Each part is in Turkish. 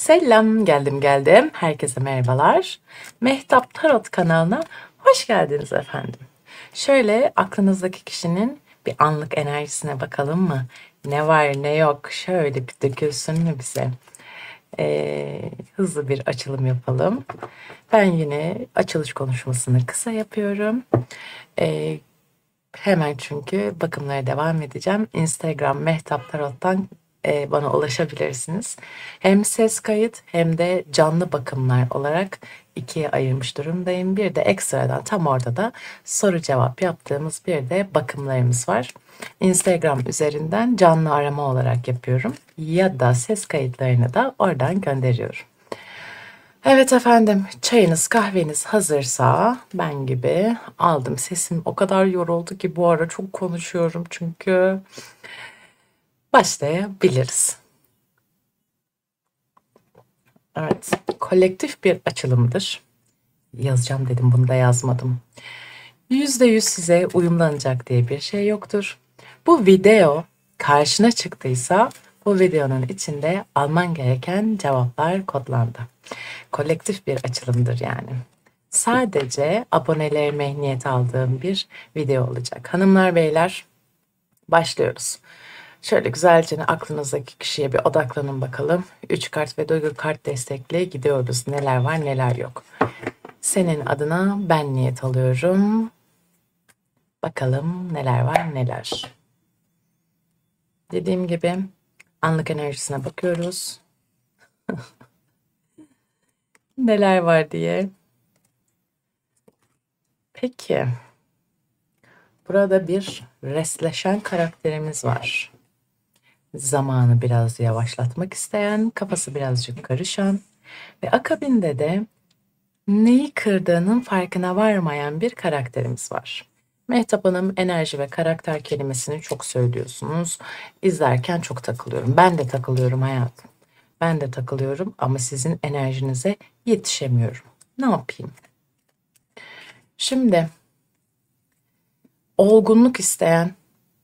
Selam, geldim. Herkese merhabalar. Mehtap Tarot kanalına hoş geldiniz efendim. Şöyle aklınızdaki kişinin bir anlık enerjisine bakalım mı? Ne var ne yok şöyle bir dökülsün mü bize? Hızlı bir açılım yapalım. Ben yine açılış konuşmasını kısa yapıyorum. Ee, Hemen çünkü bakımlara devam edeceğim. Instagram Mehtap Tarot'tan bana ulaşabilirsiniz. Hem ses kayıt hem de canlı bakımlar olarak ikiye ayırmış durumdayım. Bir de ekstradan tam orada da soru cevap yaptığımız bir de bakımlarımız var. Instagram üzerinden canlı arama olarak yapıyorum. Ya da ses kayıtlarını da oradan gönderiyorum. Evet efendim, çayınız kahveniz hazırsa ben gibi aldım. Sesim o kadar yoruldu ki bu ara çok konuşuyorum çünkü başlayabiliriz. Evet, kolektif bir açılımdır. Yazacağım dedim, bunu da yazmadım. %100 size uyumlanacak diye bir şey yoktur. Bu video karşına çıktıysa bu videonun içinde alman gereken cevaplar kodlandı. Kolektif bir açılımdır yani. Sadece abonelerime niyet aldığım bir video olacak. Hanımlar beyler başlıyoruz. Şöyle güzelce aklınızdaki kişiye bir odaklanın bakalım. 3 kart ve duygu kart destekli gidiyoruz. Neler var neler yok. Senin adına ben niyet alıyorum. Bakalım neler var neler. Dediğim gibi anlık enerjisine bakıyoruz. Neler var diye. Peki. Burada bir restleşen karakterimiz var. Zamanı biraz yavaşlatmak isteyen, kafası birazcık karışan ve akabinde de neyi kırdığının farkına varmayan bir karakterimiz var. Mehtap Hanım enerji ve karakter kelimesini çok söylüyorsunuz. İzlerken çok takılıyorum. Ben de takılıyorum hayatım. Ben de takılıyorum ama sizin enerjinize yetişemiyorum. Ne yapayım? Şimdi olgunluk isteyen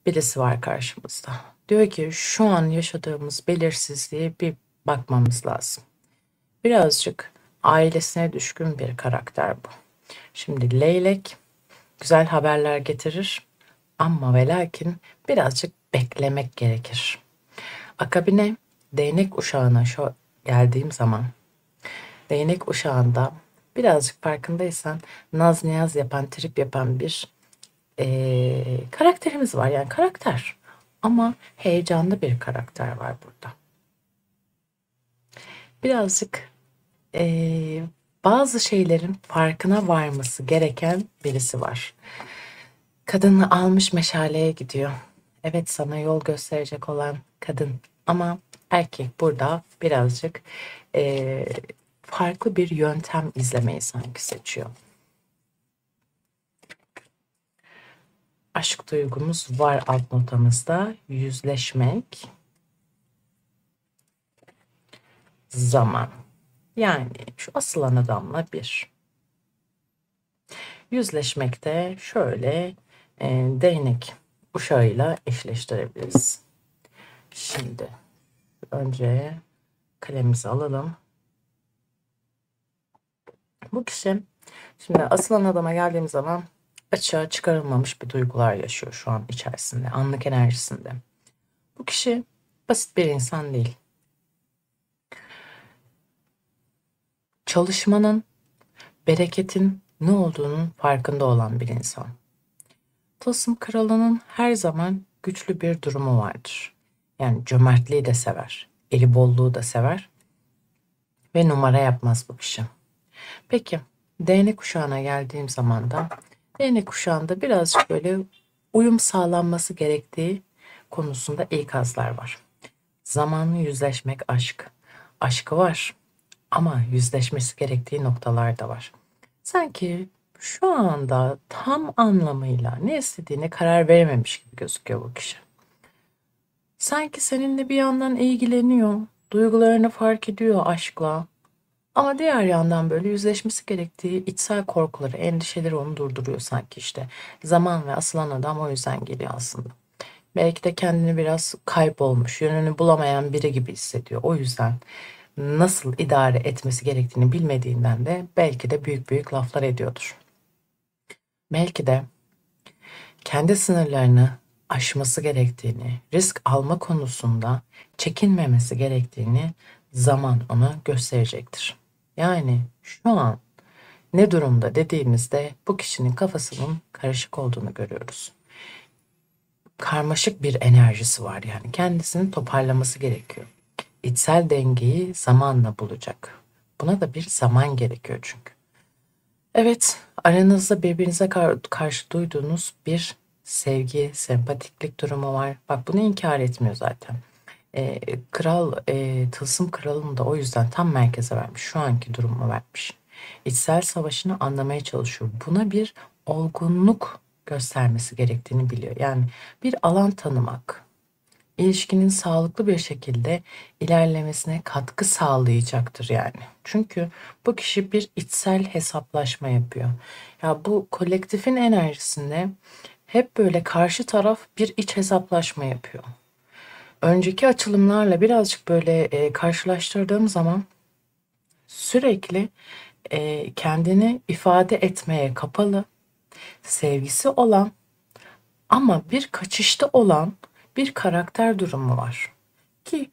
birisi var karşımızda. Diyor ki şu an yaşadığımız belirsizliğe bir bakmamız lazım. Birazcık ailesine düşkün bir karakter bu. Şimdi leylek güzel haberler getirir ama ve lakin birazcık beklemek gerekir. Akabine değnek uşağına şu geldiğim zaman değnek uşağında birazcık farkındaysan naz niyaz yapan, trip yapan bir karakterimiz var. Yani karakter ama heyecanlı bir karakter var burada. Birazcık bazı şeylerin farkına varması gereken birisi var. Kadını almış meşaleye gidiyor. Evet sana yol gösterecek olan kadın ama erkek burada birazcık farklı bir yöntem izlemeyi sanki seçiyor. Aşk duygumuz var alt notamızda. Yüzleşmek, zaman. Yani şu asılan adamla bir. Yüzleşmekte şöyle değnek uşağıyla eşleştirebiliriz. Şimdi önce kalemimizi alalım. Bu kişi şimdi asılan adama geldiğim zaman açığa çıkarılmamış bir duygular yaşıyor şu an içerisinde, anlık enerjisinde. Bu kişi basit bir insan değil. Çalışmanın, bereketin ne olduğunun farkında olan bir insan. Tılsım kralının her zaman güçlü bir durumu vardır. Yani cömertliği de sever, eli bolluğu da sever ve numara yapmaz bu kişi. Peki, değnek kuşağına geldiğim zaman da değnek kuşağında birazcık böyle uyum sağlanması gerektiği konusunda ikazlar var. Zamanlı yüzleşmek aşk. Aşkı var ama yüzleşmesi gerektiği noktalar da var. Sanki şu anda tam anlamıyla ne istediğine karar verememiş gibi gözüküyor bu kişi. Sanki seninle bir yandan ilgileniyor, duygularını fark ediyor aşkla. Ama diğer yandan böyle yüzleşmesi gerektiği içsel korkuları, endişeleri onu durduruyor sanki işte. Zaman ve asılan adam o yüzden geliyor aslında. Belki de kendini biraz kaybolmuş, yönünü bulamayan biri gibi hissediyor. O yüzden nasıl idare etmesi gerektiğini bilmediğinden de belki de büyük büyük laflar ediyordur. Belki de kendi sınırlarını aşması gerektiğini, risk alma konusunda çekinmemesi gerektiğini zaman ona gösterecektir. Yani şu an ne durumda dediğimizde bu kişinin kafasının karışık olduğunu görüyoruz. Karmaşık bir enerjisi var, yani kendisini toparlaması gerekiyor. İçsel dengeyi zamanla bulacak. Buna da bir zaman gerekiyor çünkü. Evet, aranızda birbirinize karşı duyduğunuz bir sevgi, sempatiklik durumu var. Bak, bunu inkar etmiyor zaten. Tılsım kralını da o yüzden tam merkeze vermiş. Şu anki durumu vermiş. İçsel savaşını anlamaya çalışıyor. Buna bir olgunluk göstermesi gerektiğini biliyor. Yani bir alan tanımak, ilişkinin sağlıklı bir şekilde ilerlemesine katkı sağlayacaktır yani. Çünkü bu kişi bir içsel hesaplaşma yapıyor. Ya bu kolektifin enerjisinde hep böyle karşı taraf bir iç hesaplaşma yapıyor. Önceki açılımlarla birazcık böyle karşılaştırdığım zaman sürekli kendini ifade etmeye kapalı, sevgisi olan ama bir kaçışta olan bir karakter durumu var. Ki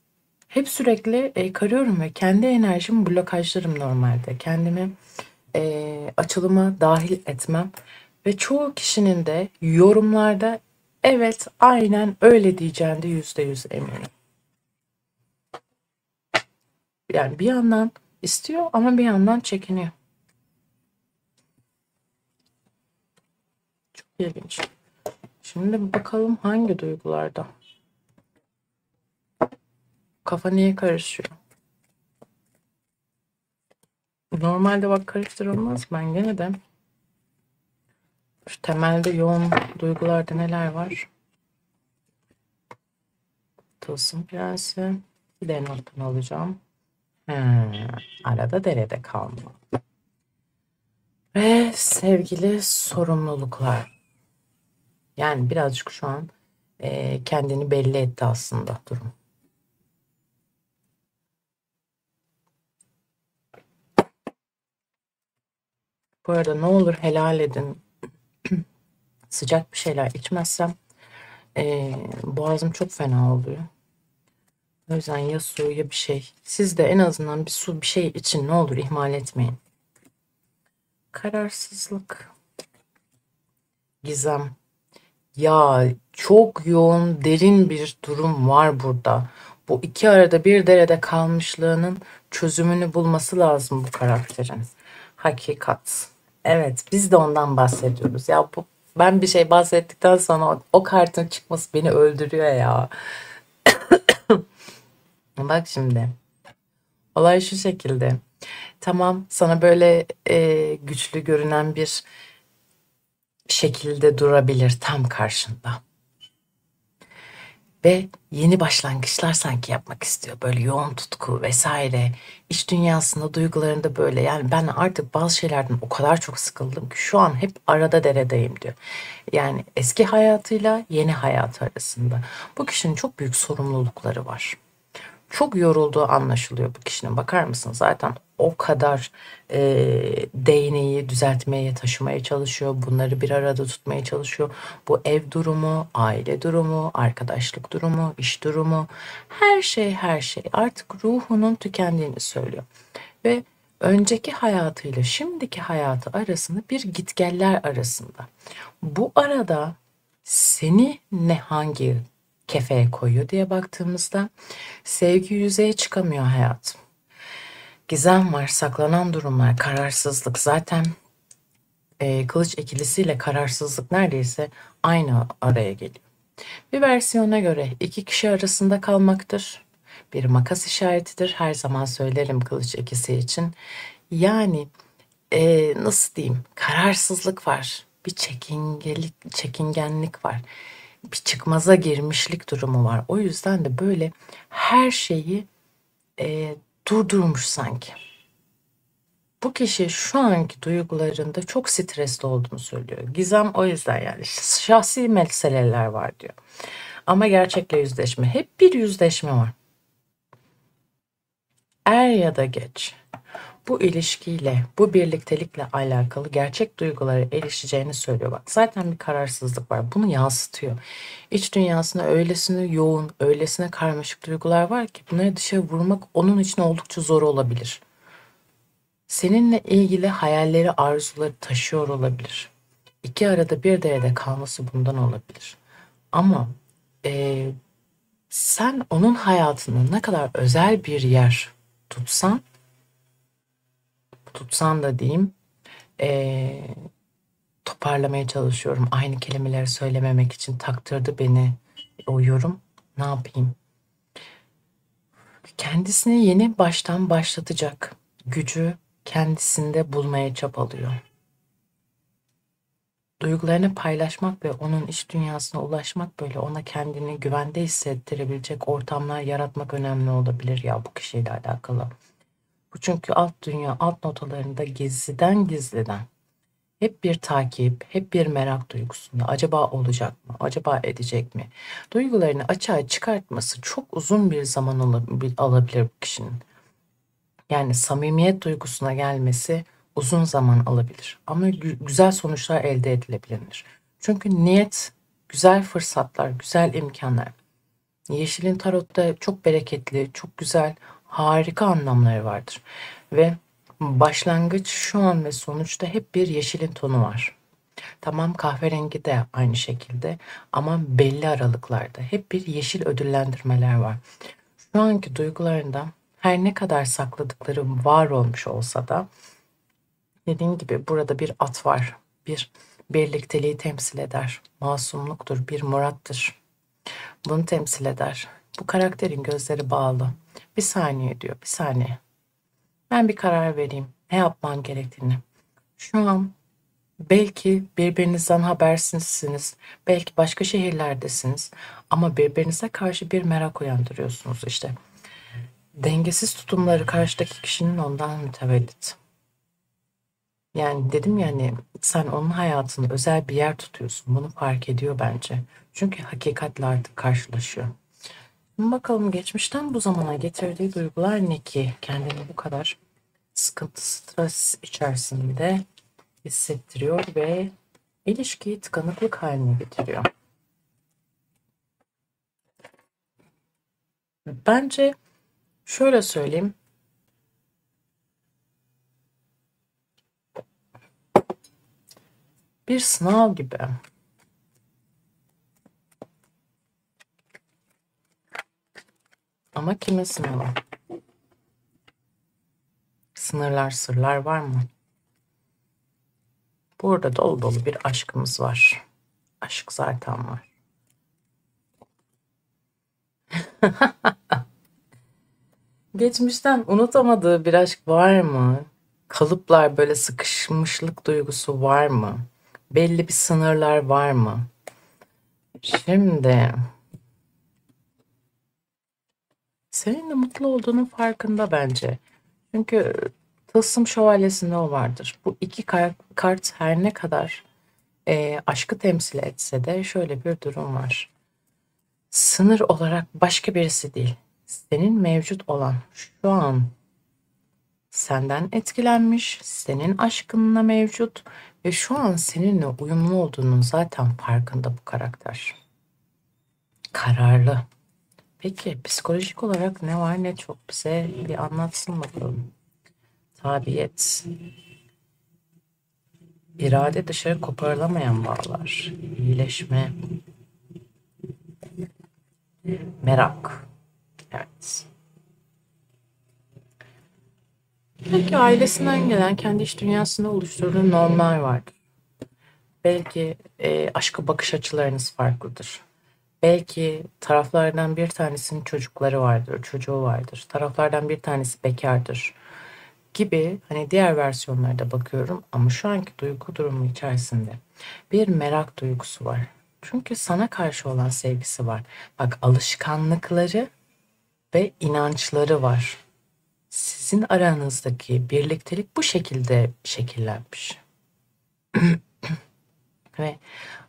hep sürekli karıyorum ve kendi enerjimi blokajlarım normalde. Kendimi açılıma dahil etmem ve çoğu kişinin de yorumlarda evet aynen öyle diyeceğinde %100 eminim. Yani bir yandan istiyor ama bir yandan çekiniyor. Çok ilginç. Şimdi bakalım hangi duygularda? Kafa niye karışıyor? Normalde bak karıştırılmaz. Ben gene de şu temelde yoğun duygularda neler var? Tılsım prensi. Bir de notunu alacağım. Arada derede kalma. Ve sevgili sorumluluklar. Yani birazcık şu an kendini belli etti aslında durum. Bu arada ne olur helal edin. Sıcak bir şeyler içmezsem boğazım çok fena oluyor. O yüzden ya su ya bir şey. Siz de en azından bir su bir şey için ne olur ihmal etmeyin. Kararsızlık. Gizem. Ya çok yoğun derin bir durum var burada. Bu iki arada bir derede kalmışlığının çözümünü bulması lazım bu karakterin. Hakikat. Evet, biz de ondan bahsediyoruz. Ya bu, ben bir şey bahsettikten sonra o kartın çıkması beni öldürüyor ya. Bak şimdi. Olay şu şekilde. Tamam, sana böyle güçlü görünen bir şekilde durabilir tam karşında. Ve yeni başlangıçlar sanki yapmak istiyor. Böyle yoğun tutku vesaire. İç dünyasında, duygularında böyle. Yani ben artık bazı şeylerden o kadar çok sıkıldım ki şu an hep arada deredeyim diyor. Yani eski hayatıyla yeni hayatı arasında. Bu kişinin çok büyük sorumlulukları var. Çok yorulduğu anlaşılıyor bu kişinin. Bakar mısın? Zaten o kadar değneği düzeltmeye, taşımaya çalışıyor. Bunları bir arada tutmaya çalışıyor. Bu ev durumu, aile durumu, arkadaşlık durumu, iş durumu, her şey her şey. Artık ruhunun tükendiğini söylüyor. Ve önceki hayatıyla şimdiki hayatı arasında bir gitgeller arasında. Bu arada seni ne hangi kefeye koyuyor diye baktığımızda sevgi yüzeye çıkamıyor hayatım. Gizem var, saklanan durumlar, kararsızlık. Zaten kılıç ikilisiyle kararsızlık neredeyse aynı araya geliyor. Bir versiyona göre iki kişi arasında kalmaktır. Bir makas işaretidir. Her zaman söylerim kılıç ikisi için. Yani nasıl diyeyim? Kararsızlık var. Bir çekingenlik var. Bir çıkmaza girmişlik durumu var. O yüzden de böyle her şeyi durdurmuş sanki. Bu kişi şu anki duygularında çok stresli olduğunu söylüyor. Gizem o yüzden yani şahsi meseleler var diyor. Ama gerçekle yüzleşme. Hep bir yüzleşme var. Er ya da geç bu ilişkiyle, bu birliktelikle alakalı gerçek duygulara erişeceğini söylüyor. Bak zaten bir kararsızlık var. Bunu yansıtıyor. İç dünyasında öylesine yoğun, öylesine karmaşık duygular var ki bunları dışarı vurmak onun için oldukça zor olabilir. Seninle ilgili hayalleri, arzuları taşıyor olabilir. İki arada bir derede kalması bundan olabilir. Ama eee, sen onun hayatında ne kadar özel bir yer tutsan da diyeyim, eee, toparlamaya çalışıyorum. Aynı kelimeleri söylememek için taktırdı beni o yorum. Ne yapayım? Kendisini yeni baştan başlatacak gücü kendisinde bulmaya çabalıyor. Duygularını paylaşmak ve onun iç dünyasına ulaşmak böyle ona kendini güvende hissettirebilecek ortamlar yaratmak önemli olabilir ya bu kişiyle alakalı. Bu çünkü alt dünya, alt notalarında gizliden hep bir takip, hep bir merak duygusunda. Acaba olacak mı? Acaba edecek mi? Duygularını açığa çıkartması çok uzun bir zaman alabilir bu kişinin. Yani samimiyet duygusuna gelmesi uzun zaman alabilir. Ama güzel sonuçlar elde edilebilir. Çünkü niyet, güzel fırsatlar, güzel imkanlar. Yeşilin tarotta çok bereketli, çok güzel, harika anlamları vardır. Ve başlangıç, şu an ve sonuçta hep bir yeşilin tonu var. Tamam kahverengi de aynı şekilde ama belli aralıklarda hep bir yeşil ödüllendirmeler var. Şu anki duygularında her ne kadar sakladıkları var olmuş olsa da dediğim gibi burada bir at var. Bir birlikteliği temsil eder. Masumluktur, bir murattır. Bunu temsil eder. Bu karakterin gözleri bağlı. Bir saniye diyor, bir saniye. Ben bir karar vereyim. Ne yapman gerektiğini. Şu an belki birbirinizden habersizsiniz. Belki başka şehirlerdesiniz. Ama birbirinize karşı bir merak uyandırıyorsunuz işte. Dengesiz tutumları karşıdaki kişinin ondan mütevellit. Yani dedim ya hani sen onun hayatında özel bir yer tutuyorsun. Bunu fark ediyor bence. Çünkü hakikatle artık karşılaşıyor. Şimdi bakalım geçmişten bu zamana getirdiği duygular ne ki? Kendini bu kadar sıkıntı, stres içerisinde hissettiriyor ve ilişkiyi tıkanıklık haline getiriyor. Bence şöyle söyleyeyim. Bir sınav gibi. Ama kimin sınavı? Sınırlar, sırlar var mı? Burada dolu dolu bir aşkımız var. Aşk zaten var. Geçmişten unutamadığı bir aşk var mı? Kalıplar böyle sıkışmışlık duygusu var mı? Belli bir sınırlar var mı? Şimdi senin de mutlu olduğunun farkında bence. Çünkü Tılsım Şövalyesi'nde o vardır. Bu iki kart her ne kadar aşkı temsil etse de şöyle bir durum var. Sınır olarak başka birisi değil. Senin mevcut olan şu an senden etkilenmiş, senin aşkınla mevcut ve şu an seninle uyumlu olduğunun zaten farkında bu karakter. Kararlı. Peki psikolojik olarak ne var ne çok bize bir anlatsın bakalım. Tabiyet. İrade dışarı koparılamayan bağlar. İyileşme. Merak. Evet. Belki ailesinden gelen kendi iç dünyasında oluşturduğu normlar vardır. Belki aşka bakış açılarınız farklıdır. Belki taraflardan bir tanesinin çocukları vardır, çocuğu vardır. Taraflardan bir tanesi bekardır gibi hani diğer versiyonlarda bakıyorum ama şu anki duygu durumu içerisinde bir merak duygusu var. Çünkü sana karşı olan sevgisi var. Bak alışkanlıkları ve inançları var. Sizin aranızdaki birliktelik bu şekilde şekillenmiş. Ve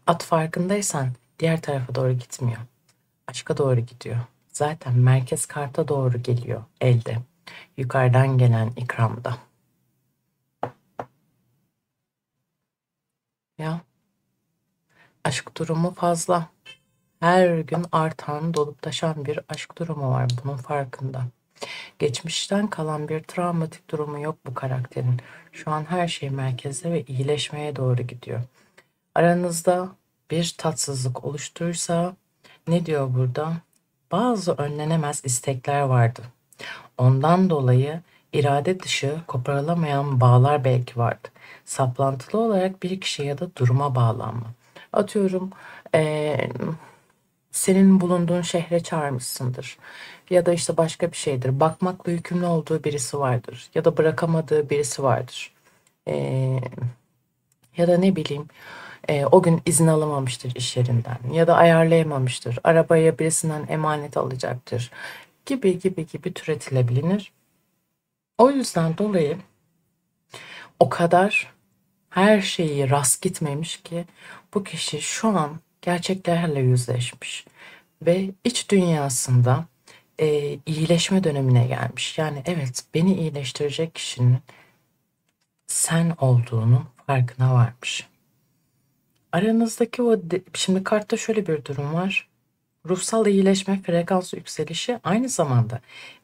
at farkındaysan diğer tarafa doğru gitmiyor. Aşka doğru gidiyor. Zaten merkez karta doğru geliyor elde. Yukarıdan gelen ikramda. Ya aşk durumu fazla. Her gün artan, dolup taşan bir aşk durumu var. Bunun farkında. Geçmişten kalan bir travmatik durumu yok bu karakterin. Şu an her şey merkezde ve iyileşmeye doğru gidiyor. Aranızda bir tatsızlık oluşturursa ne diyor burada? Bazı önlenemez istekler vardı. Ondan dolayı irade dışı koparılamayan bağlar belki vardı. Saplantılı olarak bir kişi ya da duruma bağlanma. Atıyorum senin bulunduğun şehre çağırmışsındır. Ya da işte başka bir şeydir. Bakmakla yükümlü olduğu birisi vardır. Ya da bırakamadığı birisi vardır. Eee, Ya da ne bileyim o gün izin alamamıştır iş yerinden. Ya da ayarlayamamıştır. Arabaya birisinden emanet alacaktır. Gibi gibi gibi türetilebilir. O yüzden dolayı o kadar her şeyi rast gitmemiş ki bu kişi şu an gerçeklerle yüzleşmiş ve iç dünyasında iyileşme dönemine gelmiş. Yani evet, beni iyileştirecek kişinin sen olduğunu farkına varmış. Aranızdaki şimdi kartta şöyle bir durum var. Ruhsal iyileşme, frekans yükselişi aynı zamanda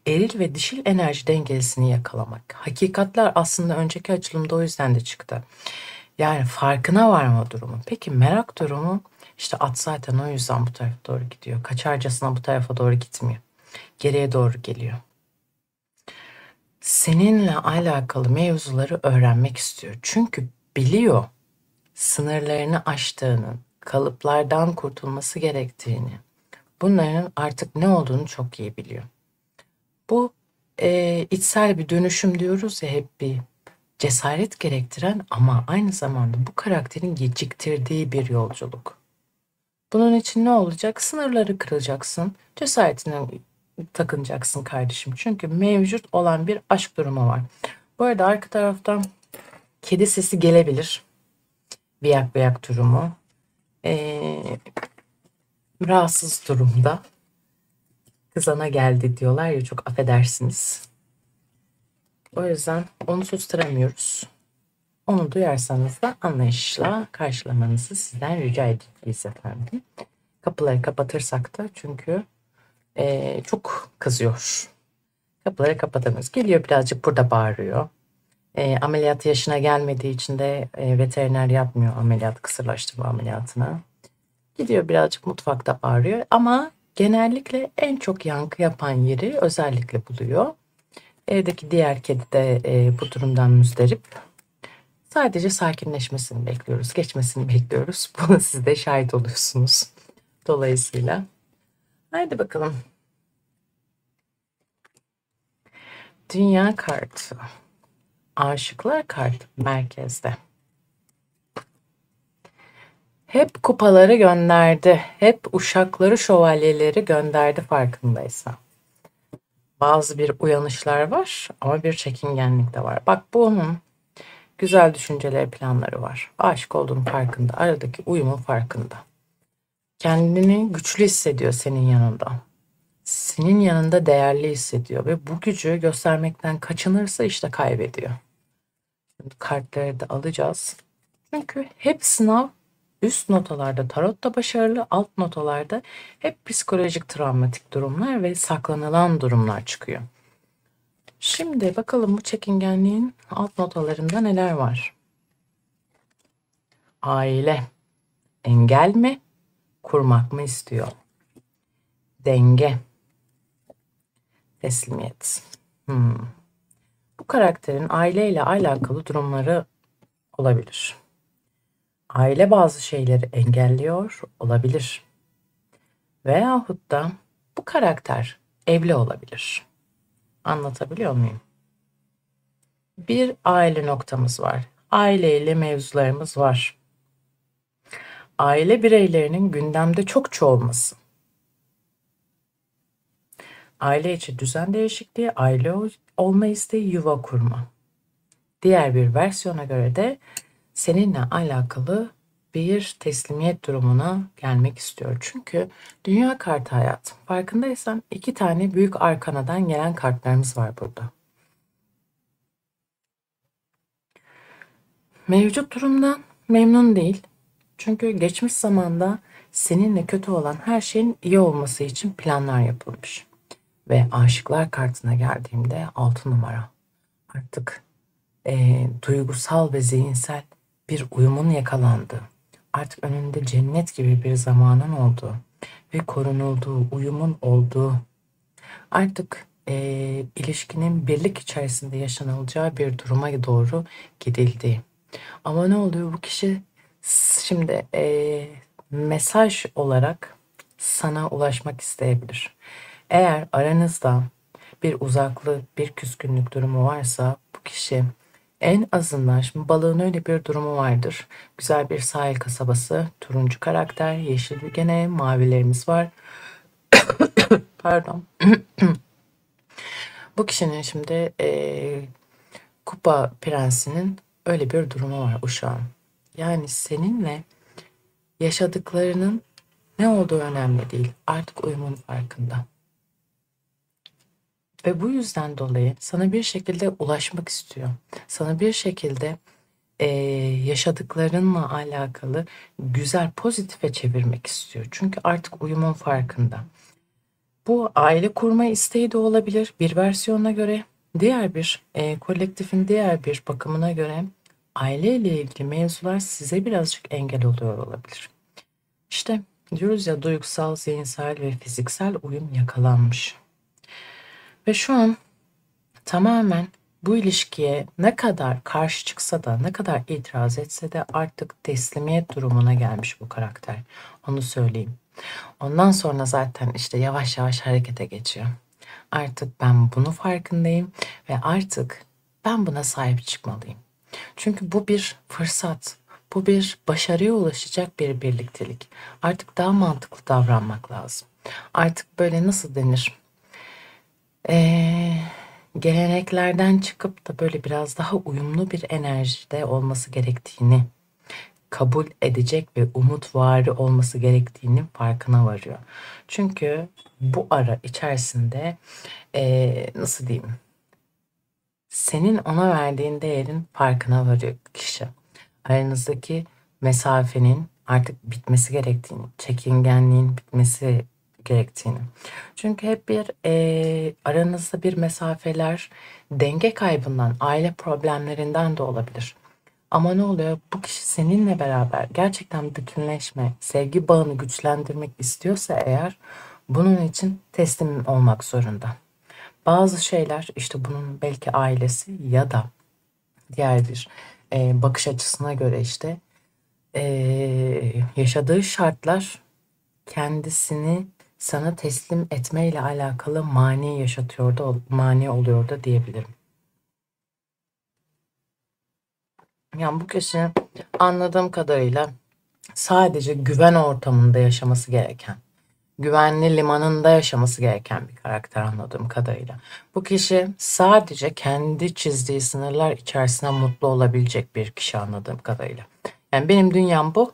eril ve dişil enerji dengesini yakalamak. Hakikatler aslında önceki açılımda o yüzden de çıktı. Yani farkına varma durumu. Peki merak durumu, işte at zaten o yüzden bu tarafa doğru gidiyor. Kaçarcasına bu tarafa doğru gitmiyor. Geriye doğru geliyor. Seninle alakalı mevzuları öğrenmek istiyor. Çünkü biliyor sınırlarını aştığını, kalıplardan kurtulması gerektiğini. Bunların artık ne olduğunu çok iyi biliyor. Bu içsel bir dönüşüm diyoruz ya, hep bir cesaret gerektiren ama aynı zamanda bu karakterin geciktirdiği bir yolculuk. Bunun için ne olacak? Sınırları kıracaksın, cesaretine takınacaksın kardeşim. Çünkü mevcut olan bir aşk durumu var. Bu arada arka taraftan kedi sesi gelebilir. Viyak viyak durumu. Rahatsız durumda. Kızana geldi diyorlar ya, çok affedersiniz. O yüzden onu susturamıyoruz. Onu duyarsanız da anlayışla karşılamanızı sizden rica edeceğiz efendim. Kapıları kapatırsak da çünkü çok kızıyor. Kapıları kapatamıyoruz. Geliyor birazcık burada bağırıyor. Ameliyat yaşına gelmediği için de veteriner yapmıyor ameliyat, kısırlaştırma ameliyatına. Gidiyor birazcık mutfakta bağırıyor ama genellikle en çok yankı yapan yeri özellikle buluyor. Evdeki diğer kedi de bu durumdan müzdarip. Sadece sakinleşmesini bekliyoruz, geçmesini bekliyoruz. Buna siz de şahit oluyorsunuz. Dolayısıyla. Haydi bakalım. Dünya kartı. Aşıklar kartı merkezde. Hep kupaları gönderdi. Hep uşakları, şövalyeleri gönderdi farkındaysan. Bazı bir uyanışlar var ama bir çekingenlik de var. Bak, bu onun güzel düşünceleri, planları var. Aşık olduğunun farkında. Aradaki uyumun farkında. Kendini güçlü hissediyor senin yanında. Senin yanında değerli hissediyor ve bu gücü göstermekten kaçınırsa işte kaybediyor. Şimdi kartları da alacağız. Çünkü hep sınav, üst notalarda tarotta başarılı, alt notalarda hep psikolojik travmatik durumlar ve saklanılan durumlar çıkıyor. Şimdi bakalım bu çekingenliğin alt notalarında neler var? Aile. Engel mi? Kurmak mı istiyor? Denge. Teslimiyet. Bu karakterin aileyle alakalı durumları olabilir. Aile bazı şeyleri engelliyor olabilir. Veyahut da bu karakter evli olabilir. Anlatabiliyor muyum? Bir aile noktamız var. Aileyle mevzularımız var. Aile bireylerinin gündemde çokça olması. Aile içi düzen değişikliği, aile olma isteği, yuva kurma. Diğer bir versiyona göre de seninle alakalı bir teslimiyet durumuna gelmek istiyor. Çünkü dünya kartı hayatım. Farkındaysan 2 tane büyük arkanadan gelen kartlarımız var burada. Mevcut durumdan memnun değil. Çünkü geçmiş zamanda seninle kötü olan her şeyin iyi olması için planlar yapılmış. Ve aşıklar kartına geldiğimde 6 numara. Artık duygusal ve zihinsel bir uyumun yakalandığı, artık önünde cennet gibi bir zamanın olduğu ve korunulduğu, uyumun olduğu, artık ilişkinin birlik içerisinde yaşanılacağı bir duruma doğru gidildiği. Ama ne oluyor? Bu kişi şimdi mesaj olarak sana ulaşmak isteyebilir. Eğer aranızda bir uzaklık, bir küskünlük durumu varsa bu kişi en azından şimdi balığın öyle bir durumu vardır. Güzel bir sahil kasabası, turuncu karakter, yeşil bir gene mavilerimiz var. Pardon. Bu kişinin şimdi Kupa Prensi'nin öyle bir durumu var uşağın. Yani seninle yaşadıklarının ne olduğu önemli değil. Artık uyumun farkında. Ve bu yüzden dolayı sana bir şekilde ulaşmak istiyor. Sana bir şekilde yaşadıklarınla alakalı güzel, pozitife çevirmek istiyor. Çünkü artık uyumun farkında. Bu aile kurma isteği de olabilir bir versiyona göre. Diğer bir kolektifin diğer bir bakımına göre aileyle ilgili mevzular size birazcık engel oluyor olabilir. İşte diyoruz ya duygusal, zihinsel ve fiziksel uyum yakalanmış. Ve şu an tamamen bu ilişkiye ne kadar karşı çıksa da ne kadar itiraz etse de artık teslimiyet durumuna gelmiş bu karakter. Onu söyleyeyim. Ondan sonra zaten işte yavaş yavaş harekete geçiyor. Artık ben bunu farkındayım ve artık ben buna sahip çıkmalıyım. Çünkü bu bir fırsat. Bu bir başarıya ulaşacak bir birliktelik. Artık daha mantıklı davranmak lazım. Artık böyle nasıl denir? Eee, geleneklerden çıkıp da böyle biraz daha uyumlu bir enerjide olması gerektiğini kabul edecek ve umutvari olması gerektiğinin farkına varıyor. Çünkü bu ara içerisinde nasıl diyeyim? Senin ona verdiğin değerin farkına varıyor kişi. Aranızdaki mesafenin artık bitmesi gerektiğini, çekingenliğin bitmesi gerektiğini. Çünkü hep bir aranızda bir mesafeler denge kaybından, aile problemlerinden de olabilir. Ama ne oluyor? Bu kişi seninle beraber gerçekten bütünleşme, sevgi bağını güçlendirmek istiyorsa eğer bunun için teslim olmak zorunda. Bazı şeyler işte bunun belki ailesi ya da diğer bir bakış açısına göre işte yaşadığı şartlar kendisini sana teslim etmeyle alakalı mani yaşatıyor da mani oluyor da diyebilirim. Yani bu kişi anladığım kadarıyla sadece güven ortamında yaşaması gereken, güvenli limanında yaşaması gereken bir karakter anladığım kadarıyla. Bu kişi sadece kendi çizdiği sınırlar içerisinde mutlu olabilecek bir kişi anladığım kadarıyla. Yani benim dünyam bu.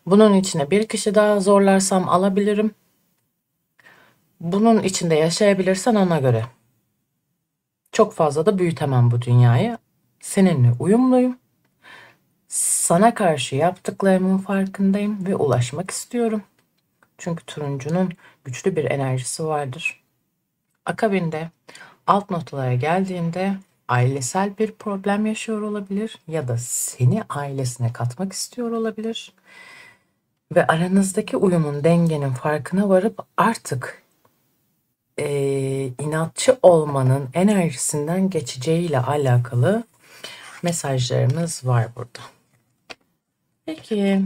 Bunun içine bir kişi daha zorlarsam alabilirim. Bunun içinde yaşayabilirsen ona göre. Çok fazla da büyütemem bu dünyayı. Seninle uyumluyum. Sana karşı yaptıklarımın farkındayım ve ulaşmak istiyorum. Çünkü turuncunun güçlü bir enerjisi vardır. Akabinde alt notalara geldiğinde ailesel bir problem yaşıyor olabilir ya da seni ailesine katmak istiyor olabilir. Ve aranızdaki uyumun, dengenin farkına varıp artık inatçı olmanın enerjisinden geçeceğiyle alakalı mesajlarımız var burada. Peki.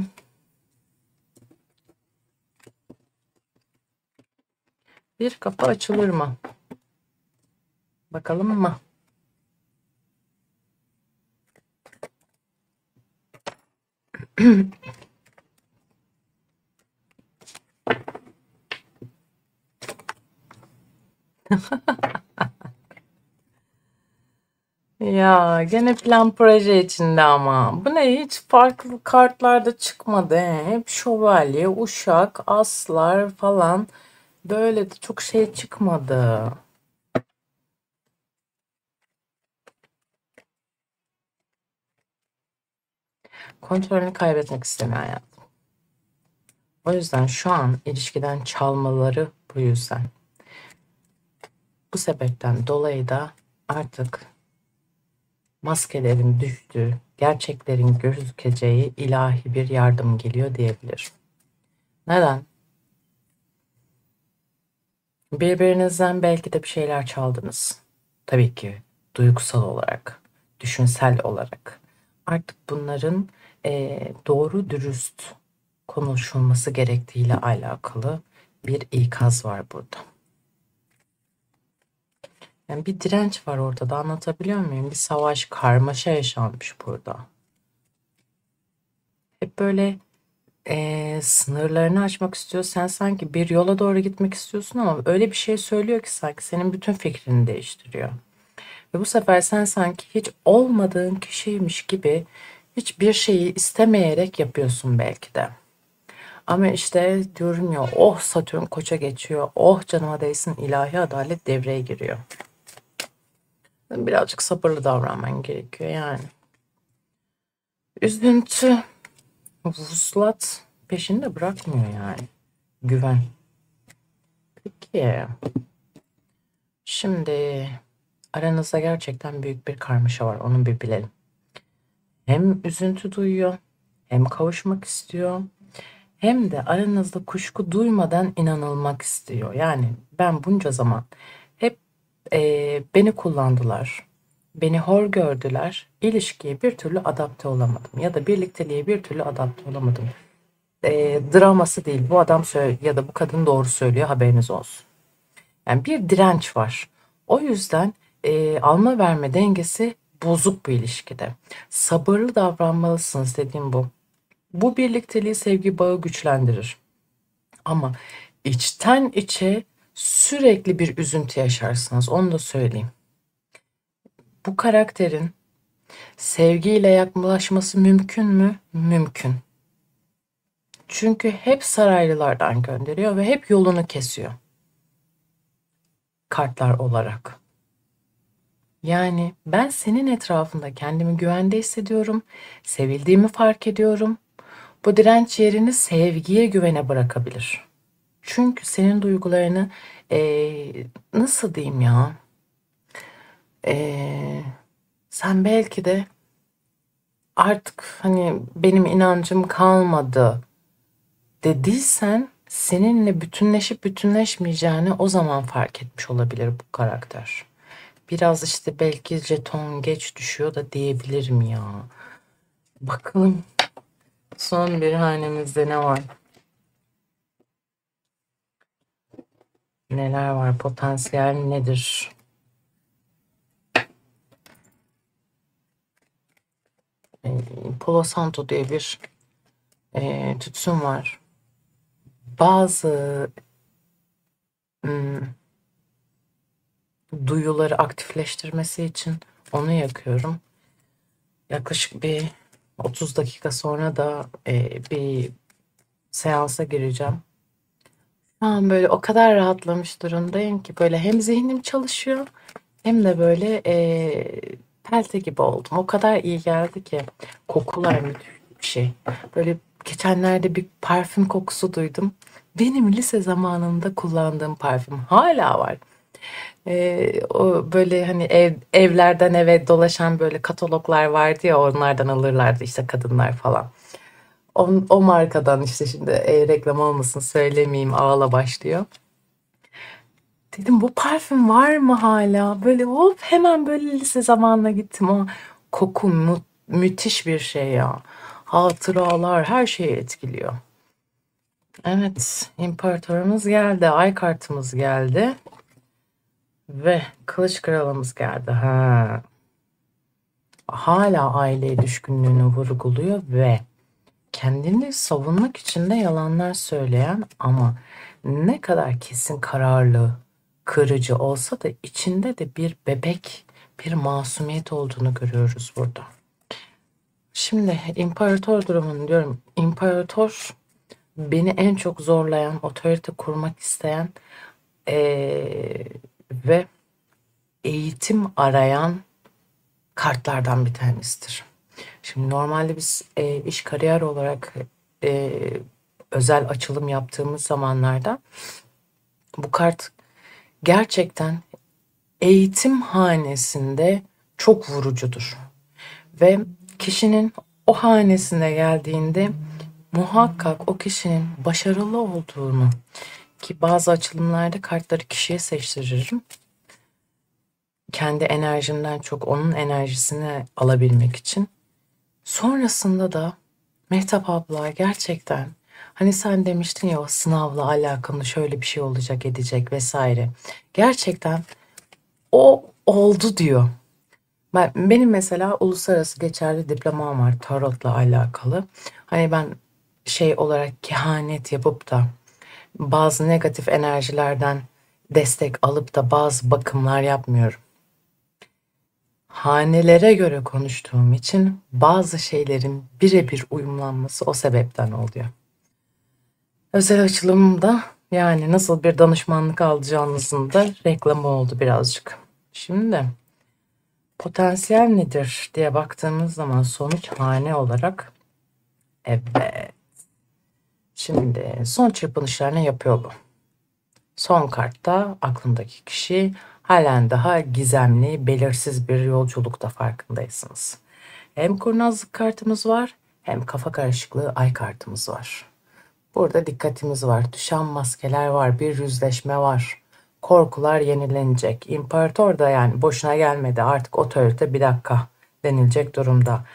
Bir kapı açılır mı? Bakalım mı? Ya gene plan proje içinde ama. Bu ne hiç farklı kartlarda çıkmadı. Hep şövalye, uşak, aslar falan. Böyle de çok şey çıkmadı. Kontrolünü kaybetmek istemiyor hayatım. O yüzden şu an ilişkiden çalmaları bu yüzden. Bu sebepten dolayı da artık maskelerin düştüğü, gerçeklerin gözükeceği ilahi bir yardım geliyor diyebilirim. Neden? Birbirinizden belki de bir şeyler çaldınız. Tabii ki duygusal olarak, düşünsel olarak. Artık bunların doğru dürüst konuşulması gerektiğiyle alakalı bir ikaz var burada. Yani bir direnç var ortada, anlatabiliyor muyum? Bir savaş, karmaşa yaşanmış burada. Hep böyle sınırlarını aşmak istiyor. Sen sanki bir yola doğru gitmek istiyorsun ama öyle bir şey söylüyor ki sanki senin bütün fikrini değiştiriyor. Ve bu sefer sen sanki hiç olmadığın kişiymiş gibi hiçbir şeyi istemeyerek yapıyorsun belki de. Ama işte diyorum ya, oh Satürn Koç'a geçiyor, oh canıma değsin, ilahi adalet devreye giriyor. Birazcık sabırlı davranman gerekiyor yani. Üzüntü, vuslat peşinde bırakmıyor yani. Güven. Peki, şimdi aranızda gerçekten büyük bir karmaşa var, onu bir bilelim. Hem üzüntü duyuyor, hem kavuşmak istiyor, hem de aranızda kuşku duymadan inanılmak istiyor. Yani ben bunca zaman hep beni kullandılar, beni hor gördüler, ilişkiye bir türlü adapte olamadım ya da birlikteliğe bir türlü adapte olamadım. Draması değil, bu adam ya da bu kadın doğru söylüyor, haberiniz olsun. Yani bir direnç var. O yüzden alma verme dengesi bozuk bu ilişkide. Sabırlı davranmalısınız, dediğim bu. Bu birlikteliği, sevgi bağı güçlendirir. Ama içten içe sürekli bir üzüntü yaşarsınız. Onu da söyleyeyim. Bu karakterin sevgiyle yaklaşması mümkün mü? Mümkün. Çünkü hep saraylılardan gönderiyor ve hep yolunu kesiyor. Kartlar olarak. Yani ben senin etrafında kendimi güvende hissediyorum, sevildiğimi fark ediyorum. Bu direnç yerini sevgiye, güvene bırakabilir. Çünkü senin duygularını nasıl diyeyim ya? Eee, Sen belki de artık hani benim inancım kalmadı dediysen seninle bütünleşip bütünleşmeyeceğini o zaman fark etmiş olabilir bu karakter. Biraz işte belki jeton geç düşüyor da diyebilirim ya. Bakalım son bir hanemizde ne var? Neler var? Potansiyel nedir? Palo Santo diye bir tütsüm var. Bazı duyuları aktifleştirmesi için onu yakıyorum. Yaklaşık bir 30 dakika sonra da bir seansa gireceğim. Şu an böyle o kadar rahatlamış durumdayım ki böyle hem zihnim çalışıyor hem de böyle pelte gibi oldum. O kadar iyi geldi ki. Kokular müthiş bir şey. Böyle geçenlerde bir parfüm kokusu duydum. Benim lise zamanında kullandığım parfüm hala var. O böyle hani evlerden eve dolaşan böyle kataloglar vardı ya, onlardan alırlardı işte kadınlar falan. O markadan işte, şimdi reklam olmasın söylemeyeyim, ağla başlıyor. Dedim bu parfüm var mı hala? Böyle hop hemen böyle lise zamanına gittim. O koku müthiş bir şey ya. Hatıralar her şeyi etkiliyor. Evet, imparatorumuz geldi, ay kartımız geldi ve kılıç kralımız geldi. Ha. Hala aileye düşkünlüğünü vurguluyor ve kendini savunmak için de yalanlar söyleyen ama ne kadar kesin kararlı, kırıcı olsa da içinde de bir bebek, bir masumiyet olduğunu görüyoruz burada. Şimdi imparator durumunu diyorum. İmparator beni en çok zorlayan, otorite kurmak isteyen ve eğitim arayan kartlardan bir tanesidir. Şimdi normalde biz iş kariyer olarak e, özel açılım yaptığımız zamanlarda bu kart gerçekten eğitim hanesinde çok vurucudur. Ve kişinin o hanesine geldiğinde muhakkak o kişinin başarılı olduğunu, ki bazı açılımlarda kartları kişiye seçtiririm. Kendi enerjimden çok onun enerjisini alabilmek için. Sonrasında da Mehtap abla gerçekten hani sen demiştin ya o sınavla alakalı şöyle bir şey olacak edecek vesaire. Gerçekten o oldu diyor. Benim mesela uluslararası geçerli diplomam var tarotla alakalı. Hani ben şey olarak kehanet yapıp da bazı negatif enerjilerden destek alıp da bazı bakımlar yapmıyorum. Hanelere göre konuştuğum için bazı şeylerin birebir uyumlanması o sebepten oluyor. Özel açılımda yani nasıl bir danışmanlık alacağınızın da reklamı oldu birazcık. Şimdi potansiyel nedir diye baktığımız zaman sonuç hane olarak evet. Şimdi son çırpınışlarını yapıyor bu. Son kartta aklındaki kişi halen daha gizemli, belirsiz bir yolculukta farkındaysınız. Hem kurnazlık kartımız var hem kafa karışıklığı ay kartımız var. Burada dikkatimiz var. Düşen maskeler var. Bir yüzleşme var. Korkular yenilenecek. İmparator da yani boşuna gelmedi. Artık otorite bir dakika denilecek durumda.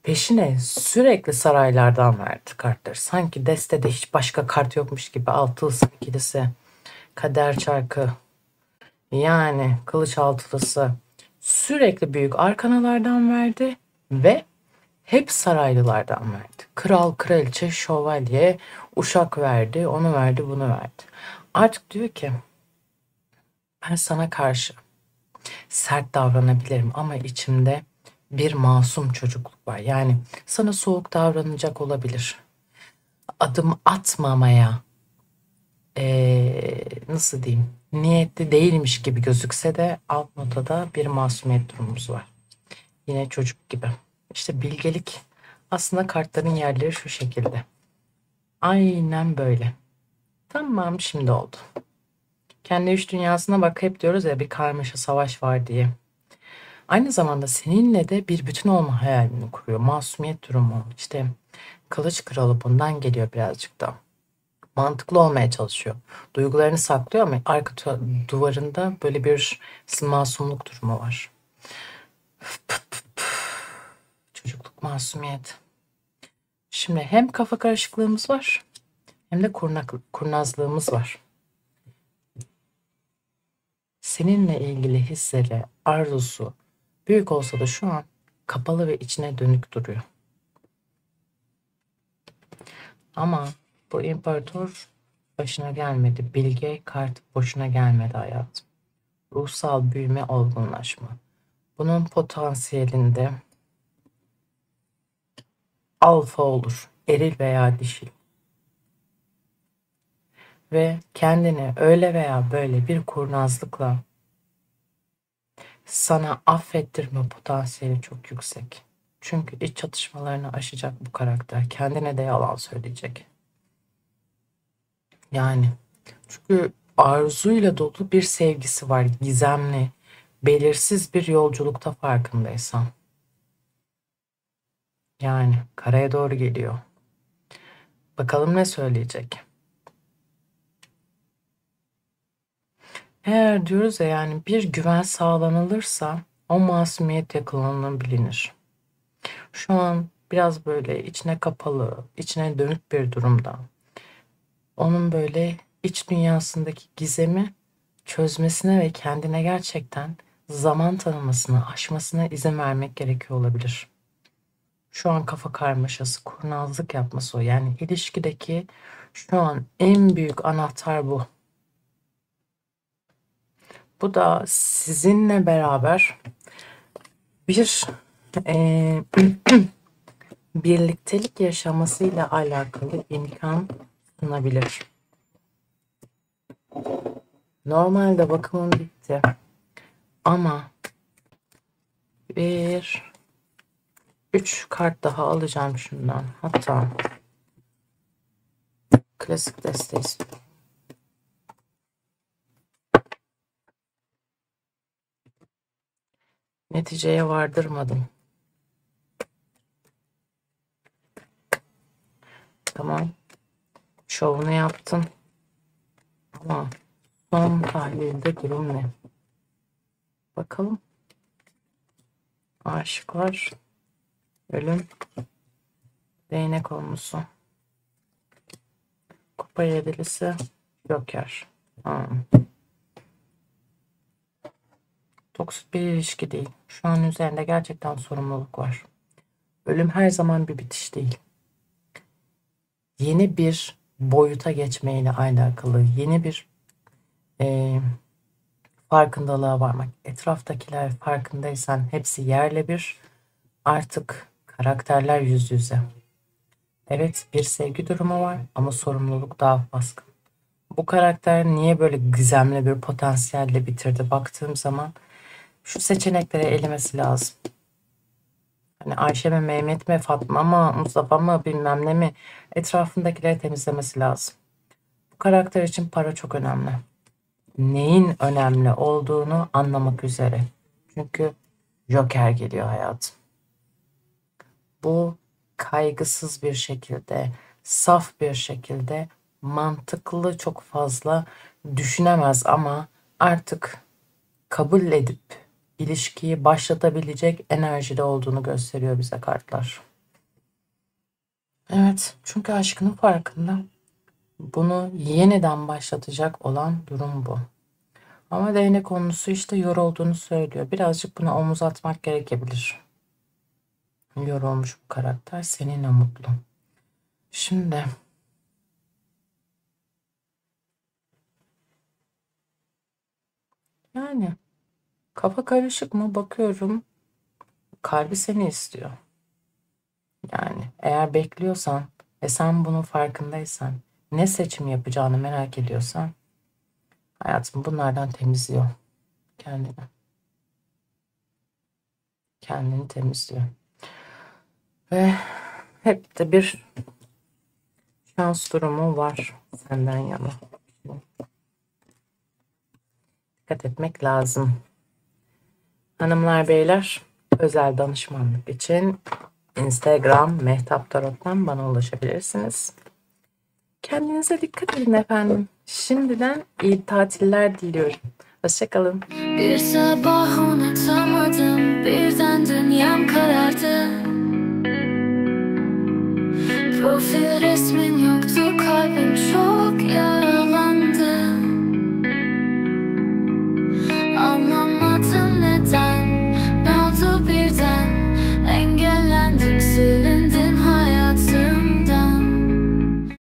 Peşine sürekli saraylardan verdi kartları. Sanki destede hiç başka kart yokmuş gibi. Altılısı, ikilisi, kader çarkı, yani kılıç altılısı sürekli büyük arkanalardan verdi ve hep saraylılardan verdi. Kral, kraliçe, şövalye, uşak verdi, onu verdi, bunu verdi. Artık diyor ki ben sana karşı sert davranabilirim ama içimde bir masum çocukluk var. Yani sana soğuk davranacak olabilir. Adım atmamaya nasıl diyeyim niyetli değilmiş gibi gözükse de alt notada bir masumiyet durumumuz var. Yine çocuk gibi. İşte bilgelik aslında kartların yerleri şu şekilde. Aynen böyle. Tamam şimdi oldu. Kendi iç dünyasına bak hep diyoruz ya bir karmaşa savaş var diye. Aynı zamanda seninle de bir bütün olma hayalini kuruyor. Masumiyet durumu. İşte Kılıç Kralı bundan geliyor birazcık da. Mantıklı olmaya çalışıyor. Duygularını saklıyor ama arka duvarında böyle bir masumluk durumu var. Çocukluk, masumiyet. Şimdi hem kafa karışıklığımız var hem de kurnazlığımız var. Seninle ilgili hisleri, arzusu büyük olsa da şu an kapalı ve içine dönük duruyor. Ama bu imparator başına gelmedi. Bilge kart boşuna gelmedi hayatım. Ruhsal büyüme, olgunlaşma. Bunun potansiyelinde alfa olur. Eril veya dişil. Ve kendini öyle veya böyle bir kurnazlıkla sana affettirme potansiyeli çok yüksek. Çünkü iç çatışmalarını aşacak bu karakter. Kendine de yalan söyleyecek. Yani çünkü arzuyla dolu bir sevgisi var. Gizemli, belirsiz bir yolculukta farkındaysan. Yani karaya doğru geliyor. Bakalım ne söyleyecek. Eğer diyoruz ya yani bir güven sağlanılırsa o masumiyet yakalanabilir. Şu an biraz böyle içine kapalı, içine dönük bir durumda. Onun böyle iç dünyasındaki gizemi çözmesine ve kendine gerçekten zaman tanımasına, aşmasına izin vermek gerekiyor olabilir. Şu an kafa karmaşası, kurnazlık yapması o. Yani ilişkideki şu an en büyük anahtar bu. Bu da sizinle beraber bir eee, birliktelik yaşamasıyla alakalı imkan sunabilir. Normalde bakımım bitti ama bir 3 kart daha alacağım şundan. Hatta klasik desteği istiyorum. Neticeye vardırmadım. Tamam. Şovunu yaptın. Ama son tahlilde durum ne? Bakalım. Aşıklar. Ölüm. Değnek olmusu. Kupa yedilisi. Joker. Toksik bir ilişki değil. Şu an üzerinde gerçekten sorumluluk var. Ölüm her zaman bir bitiş değil. Yeni bir boyuta geçmeyle alakalı. Yeni bir farkındalığa varmak. Etraftakiler farkındaysan hepsi yerle bir. Artık karakterler yüz yüze. Evet, bir sevgi durumu var ama sorumluluk daha baskın. Bu karakter niye böyle gizemli bir potansiyelle bitirdi baktığım zaman şu seçeneklere elemesi lazım. Hani Ayşe mi, Mehmet mi, Fatma mı, Mustafa mı, bilmem ne mi, etrafındakileri temizlemesi lazım. Bu karakter için para çok önemli. Neyin önemli olduğunu anlamak üzere. Çünkü Joker geliyor hayatım. Bu kaygısız bir şekilde, saf bir şekilde, mantıklı çok fazla düşünemez ama artık kabul edip ilişkiyi başlatabilecek enerjide olduğunu gösteriyor bize kartlar. Evet, çünkü aşkının farkında. Bunu yeniden başlatacak olan durum bu. Ama değnek konusu işte yorulduğunu söylüyor. Birazcık buna omuz atmak gerekebilir. Yorulmuş bu karakter seninle mutlu. Şimdi yani kafa karışık mı bakıyorum. Kalbi seni istiyor. Yani eğer bekliyorsan ve sen bunun farkındaysan, ne seçim yapacağını merak ediyorsan hayatım bunlardan temizliyor kendini. Kendini temizliyor. Ve hep de bir şans durumu var senden yana. Dikkat etmek lazım. Hanımlar beyler, özel danışmanlık için Instagram Mehtap Tarot'tan bana ulaşabilirsiniz. Kendinize dikkat edin efendim. Şimdiden iyi tatiller diliyorum. Hoşçakalın. Bir sabah unutamadım, birden dünyam karardı. Profil resmin yoktu, kalbim çok yaralı.